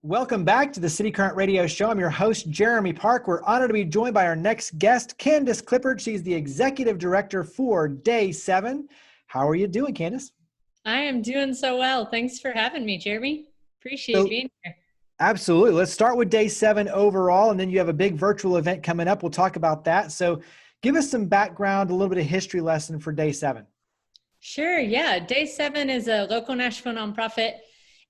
Welcome back to the City Current Radio Show. I'm your host, Jeremy Park. We're honored to be joined by our next guest, Candace Clippard. She's the Executive Director for Day 7. How are you doing, Candace? I am doing so well. Thanks for having me, Jeremy. Appreciate being here. Absolutely. Let's start with Day 7 overall, and then you have a big virtual event coming up. We'll talk about that. So give us some background, a little bit of history lesson for Day 7. Sure. Yeah. Day 7 is a local Nashville nonprofit,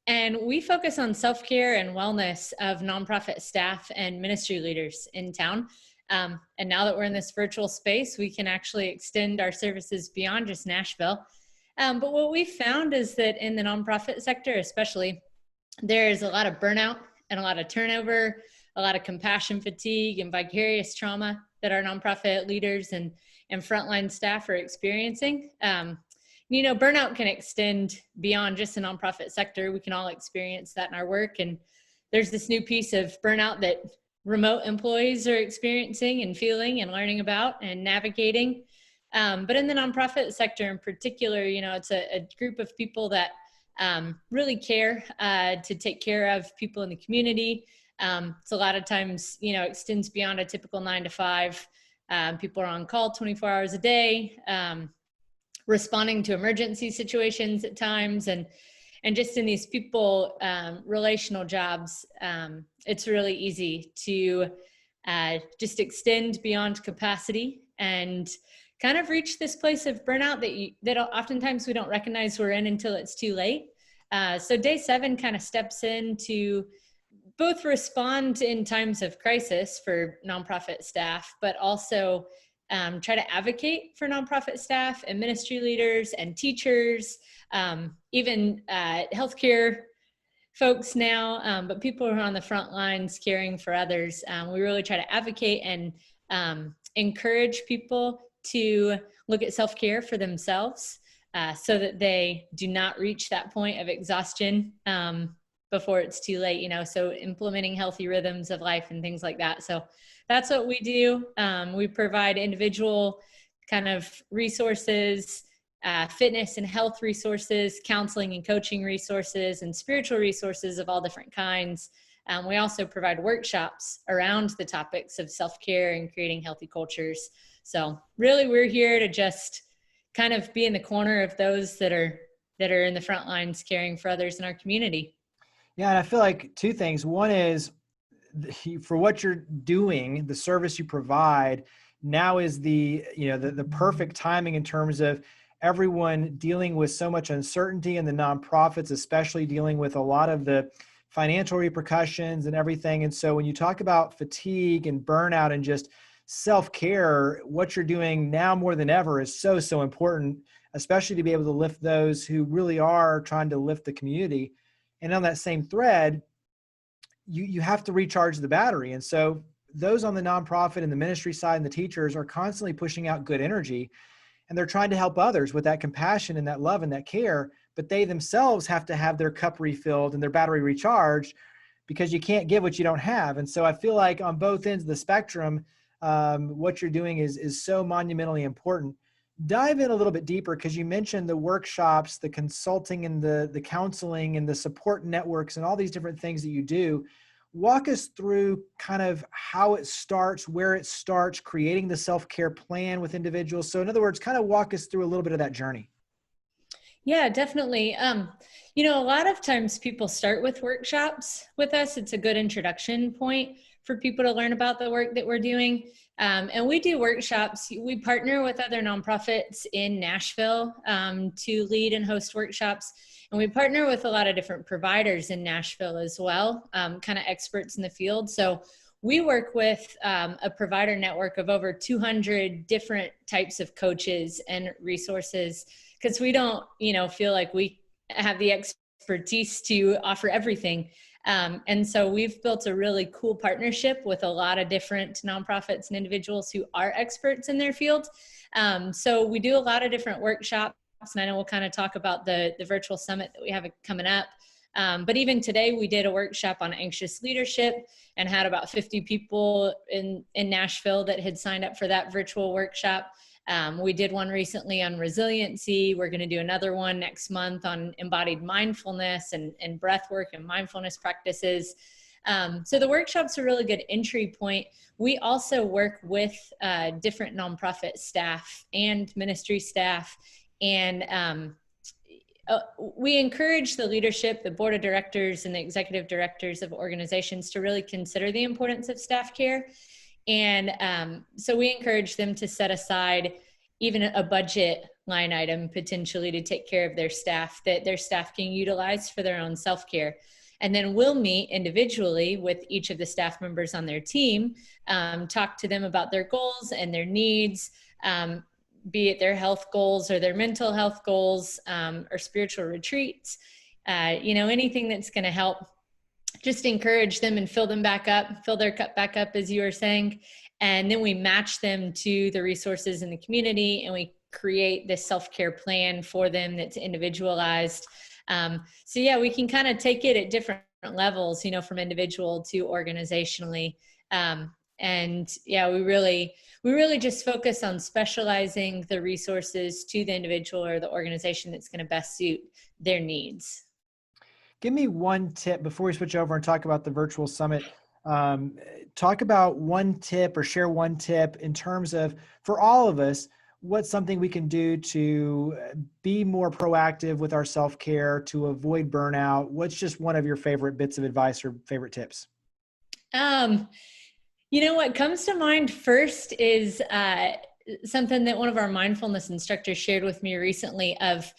and we focus on self-care and wellness of nonprofit staff and ministry leaders in town. And now that we're in this virtual space, we can actually extend our services beyond just Nashville. But what we found is that in the nonprofit sector, especially, there's a lot of burnout and a lot of turnover, a lot of compassion fatigue and vicarious trauma that our nonprofit leaders and frontline staff are experiencing. Burnout can extend beyond just the nonprofit sector. We can all experience that in our work. And there's this new piece of burnout that remote employees are experiencing and feeling and learning about and navigating. But in the nonprofit sector in particular, it's a group of people that really care to take care of people in the community. It's a lot of times, extends beyond a typical 9 to 5. People are on call 24 hours a day, responding to emergency situations at times, and just in these people relational jobs, it's really easy to just extend beyond capacity and kind of reach this place of burnout that oftentimes we don't recognize we're in until it's too late. So Day 7 kind of steps in to both respond in times of crisis for nonprofit staff, but also try to advocate for nonprofit staff and ministry leaders and teachers, even healthcare folks now, but people who are on the front lines caring for others. We really try to advocate and encourage people to look at self-care for themselves so that they do not reach that point of exhaustion before it's too late, so implementing healthy rhythms of life and things like that. So that's what we do. We provide individual kind of resources, fitness and health resources, counseling and coaching resources, and spiritual resources of all different kinds. We also provide workshops around the topics of self-care and creating healthy cultures. So really, we're here to just kind of be in the corner of those that are in the front lines caring for others in our community. Yeah, and I feel like two things. One is for what you're doing, the service you provide now is the perfect timing in terms of everyone dealing with so much uncertainty, and the nonprofits especially dealing with a lot of the financial repercussions and everything. And so when you talk about fatigue and burnout and just self-care, what you're doing now more than ever is so, so important, especially to be able to lift those who really are trying to lift the community. And on that same thread, you have to recharge the battery. And so those on the nonprofit and the ministry side and the teachers are constantly pushing out good energy, and they're trying to help others with that compassion and that love and that care, but they themselves have to have their cup refilled and their battery recharged, because you can't give what you don't have. And so I feel like on both ends of the spectrum, what you're doing is so monumentally important. Dive in a little bit deeper, because you mentioned the workshops, the consulting, and the counseling, and the support networks, and all these different things that you do. Walk us through kind of how it starts, where it starts, creating the self-care plan with individuals. So in other words, kind of walk us through a little bit of that journey. Yeah, definitely. A lot of times people start with workshops with us. It's a good introduction point for people to learn about the work that we're doing. And we do workshops. We partner with other nonprofits in Nashville to lead and host workshops. And we partner with a lot of different providers in Nashville as well, kind of experts in the field. So we work with a provider network of over 200 different types of coaches and resources, because we don't, feel like we have the expertise to offer everything. And so we've built a really cool partnership with a lot of different nonprofits and individuals who are experts in their field. So we do a lot of different workshops, and I know we'll kind of talk about the virtual summit that we have coming up. But even today we did a workshop on anxious leadership and had about 50 people in Nashville that had signed up for that virtual workshop. We did one recently on resiliency. We're going to do another one next month on embodied mindfulness and breath work and mindfulness practices. So the workshop's a really good entry point. We also work with different nonprofit staff and ministry staff, and we encourage the leadership, the board of directors, and the executive directors of organizations to really consider the importance of staff care. And so we encourage them to set aside even a budget line item potentially to take care of their staff, that their staff can utilize for their own self-care. And then we'll meet individually with each of the staff members on their team, talk to them about their goals and their needs, be it their health goals or their mental health goals, or spiritual retreats, anything that's going to help just encourage them and fill them back up, fill their cup back up, as you were saying. And then we match them to the resources in the community, and we create this self-care plan for them that's individualized. So yeah, we can kind of take it at different levels, from individual to organizationally. And yeah, we really just focus on specializing the resources to the individual or the organization that's going to best suit their needs. Give me one tip before we switch over and talk about the virtual summit. Talk about one tip or share one tip in terms of, for all of us, what's something we can do to be more proactive with our self-care, to avoid burnout. What's just one of your favorite bits of advice or favorite tips? What comes to mind first is something that one of our mindfulness instructors shared with me recently of,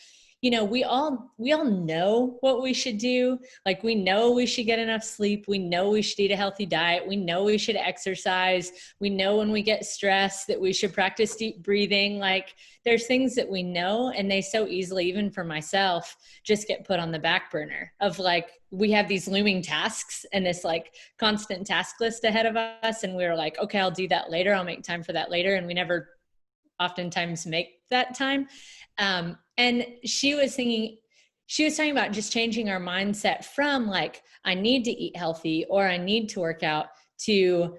we all know what we should do. Like, we know we should get enough sleep. We know we should eat a healthy diet. We know we should exercise. We know when we get stressed that we should practice deep breathing. Like, there's things that we know, and they so easily, even for myself, just get put on the back burner of, like, we have these looming tasks and this like constant task list ahead of us. And we're like, okay, I'll do that later. I'll make time for that later. And we never oftentimes make that time. And she was talking about just changing our mindset from like, I need to eat healthy or I need to work out, to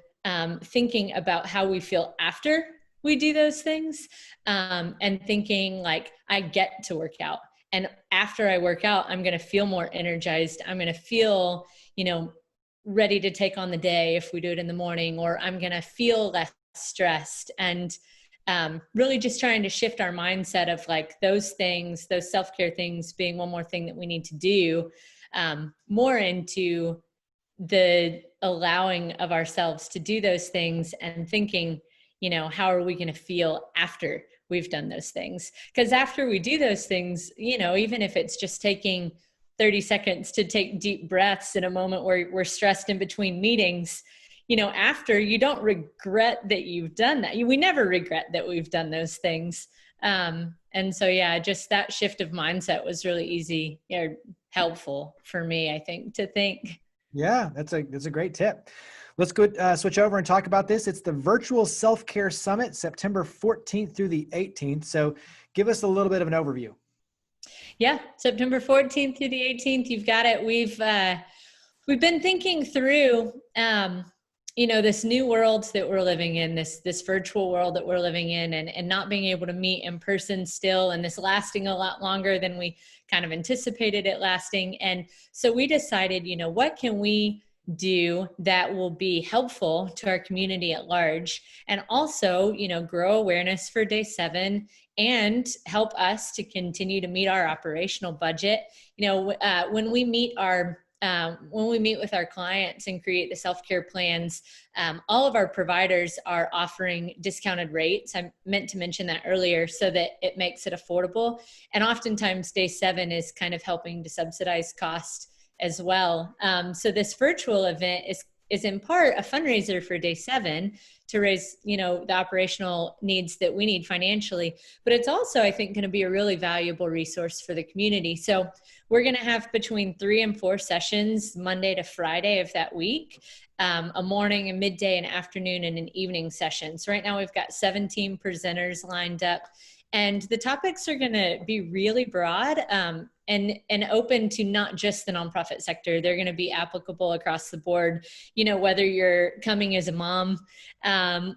thinking about how we feel after we do those things, and thinking like, I get to work out. And after I work out, I'm going to feel more energized. I'm going to feel, ready to take on the day if we do it in the morning, or I'm going to feel less stressed. And really just trying to shift our mindset of like those things, those self-care things being one more thing that we need to do, more into the allowing of ourselves to do those things and thinking, how are we going to feel after we've done those things? Because after we do those things, even if it's just taking 30 seconds to take deep breaths in a moment where we're stressed in between meetings, after, you don't regret that you've done that. We never regret that we've done those things. And so, yeah, just that shift of mindset was really easy or helpful for me, I think, to think. Yeah, that's a great tip. Let's go switch over and talk about this. It's the Virtual Self-Care Summit, September 14th through the 18th. So give us a little bit of an overview. Yeah, September 14th through the 18th, you've got it. We've been thinking through, this new world that we're living in, this virtual world that we're living in, and not being able to meet in person still, and this lasting a lot longer than we kind of anticipated it lasting. And so we decided, what can we do that will be helpful to our community at large, and also, grow awareness for day 7 and help us to continue to meet our operational budget. When we meet with our clients and create the self-care plans, all of our providers are offering discounted rates. I meant to mention that earlier, so that it makes it affordable. And oftentimes day 7 is kind of helping to subsidize cost as well. So this virtual event is in part a fundraiser for day 7 to raise, the operational needs that we need financially, but it's also, I think, going to be a really valuable resource for the community. So we're going to have between 3 and 4 sessions, Monday to Friday of that week, a morning, a midday, an afternoon, and an evening session. So right now we've got 17 presenters lined up, and the topics are going to be really broad. and open to not just the nonprofit sector. They're going to be applicable across the board. You know, whether you're coming as a mom,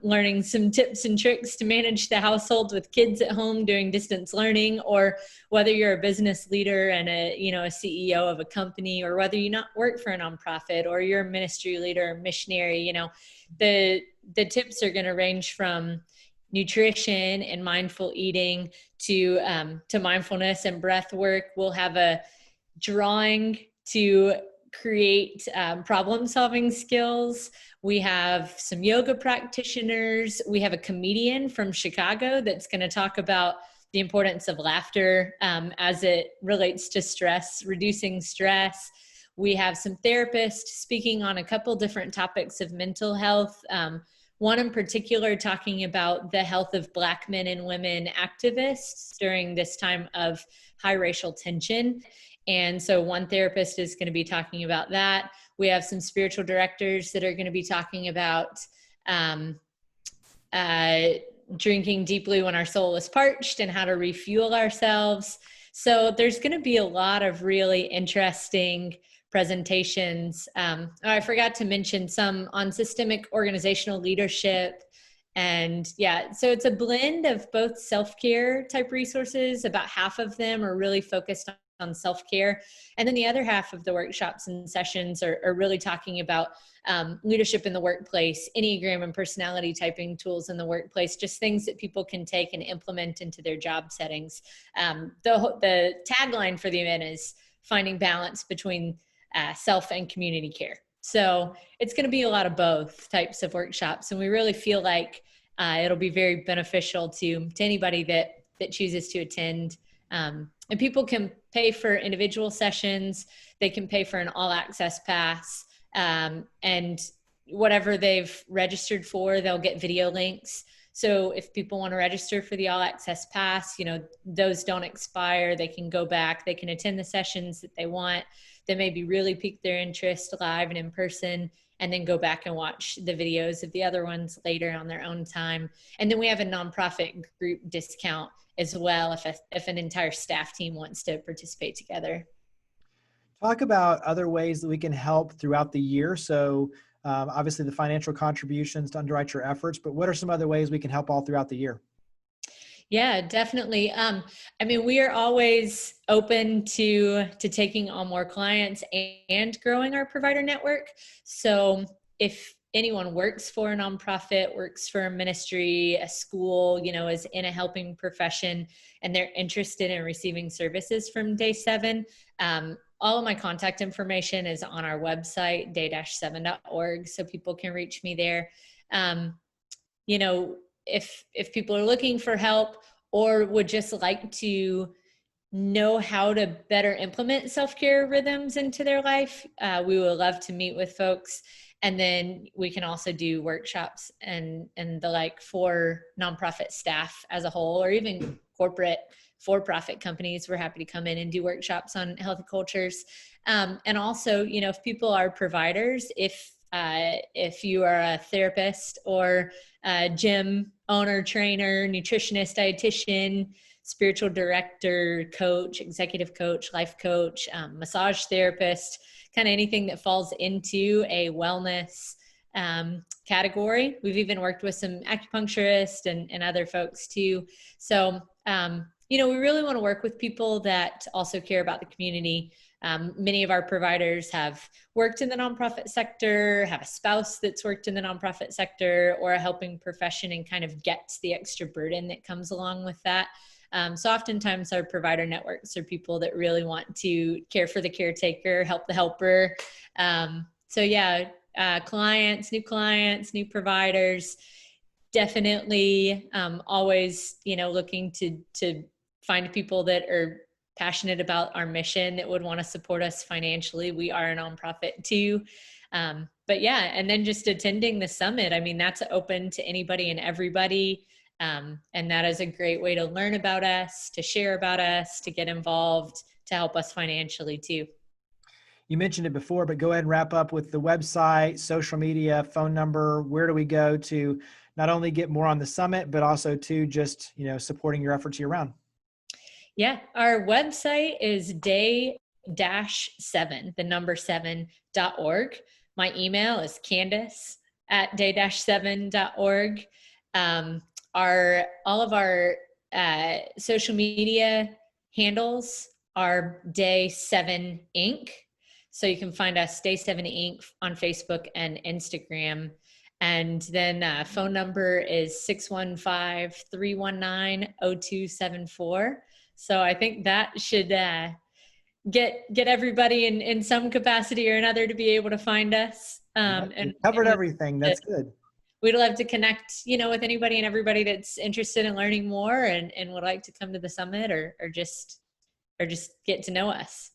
learning some tips and tricks to manage the household with kids at home doing distance learning, or whether you're a business leader and a CEO of a company, or whether you not work for a nonprofit, or you're a ministry leader or missionary, the tips are going to range from nutrition and mindful eating to mindfulness and breath work. We'll have a drawing to create problem-solving skills. We have some yoga practitioners. We have a comedian from Chicago that's going to talk about the importance of laughter as it relates to stress, reducing stress. We have some therapists speaking on a couple different topics of mental health. One in particular talking about the health of Black men and women activists during this time of high racial tension. And so one therapist is going to be talking about that. We have some spiritual directors that are going to be talking about drinking deeply when our soul is parched and how to refuel ourselves. So there's going to be a lot of really interesting presentations. I forgot to mention some on systemic organizational leadership. And so it's a blend of both self-care type resources. About half of them are really focused on self-care. And then the other half of the workshops and sessions are really talking about leadership in the workplace, Enneagram and personality typing tools in the workplace, just things that people can take and implement into their job settings. The tagline for the event is finding balance between self and community care. So it's going to be a lot of both types of workshops. And we really feel like it'll be very beneficial to anybody that chooses to attend. And people can pay for individual sessions. They can pay for an all access pass. And whatever they've registered for, they'll get video links. So if people want to register for the all access pass, those don't expire. They can go back, they can attend the sessions that they want. They maybe really pique their interest live and in person, and then go back and watch the videos of the other ones later on their own time. And then we have a nonprofit group discount as well if an entire staff team wants to participate together. Talk about other ways that we can help throughout the year. So obviously the financial contributions to underwrite your efforts, but what are some other ways we can help all throughout the year? Yeah, definitely. We are always open to taking on more clients and growing our provider network. So if anyone works for a nonprofit, works for a ministry, a school, is in a helping profession, and they're interested in receiving services from Day 7, all of my contact information is on our website, day-7.org, so people can reach me there. If people are looking for help or would just like to know how to better implement self-care rhythms into their life, we would love to meet with folks. And then we can also do workshops and the like for nonprofit staff as a whole, or even corporate for-profit companies. We're happy to come in and do workshops on healthy cultures. And also, if people are providers, if you are a therapist or a gym owner, trainer, nutritionist, dietitian, spiritual director, coach, executive coach, life coach, massage therapist, kind of anything that falls into a wellness category. We've even worked with some acupuncturists and other folks too. So, we really want to work with people that also care about the community. Many of our providers have worked in the nonprofit sector, have a spouse that's worked in the nonprofit sector, or a helping profession, and kind of gets the extra burden that comes along with that. So oftentimes our provider networks are people that really want to care for the caretaker, help the helper. Clients, new providers, definitely always, looking to find people that are passionate about our mission, that would want to support us financially. We are a nonprofit too. And then just attending the summit. That's open to anybody and everybody. And that is a great way to learn about us, to share about us, to get involved, to help us financially too. You mentioned it before, but go ahead and wrap up with the website, social media, phone number. Where do we go to not only get more on the summit, but also to just, supporting your efforts year round? Yeah, our website is day-7, the number 7.org. My email is Candace@day-7.org. All of our social media handles are Day 7 Inc. So you can find us Day 7 Inc. on Facebook and Instagram. And then phone number is 615-319-0274. So I think that should get everybody in some capacity or another to be able to find us. And covered everything. That's good. We'd love to connect, with anybody and everybody that's interested in learning more and would like to come to the summit or just get to know us.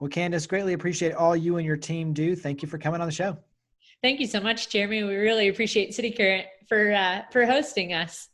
Well, Candace, greatly appreciate all you and your team do. Thank you for coming on the show. Thank you so much, Jeremy. We really appreciate cityCURRENT for hosting us.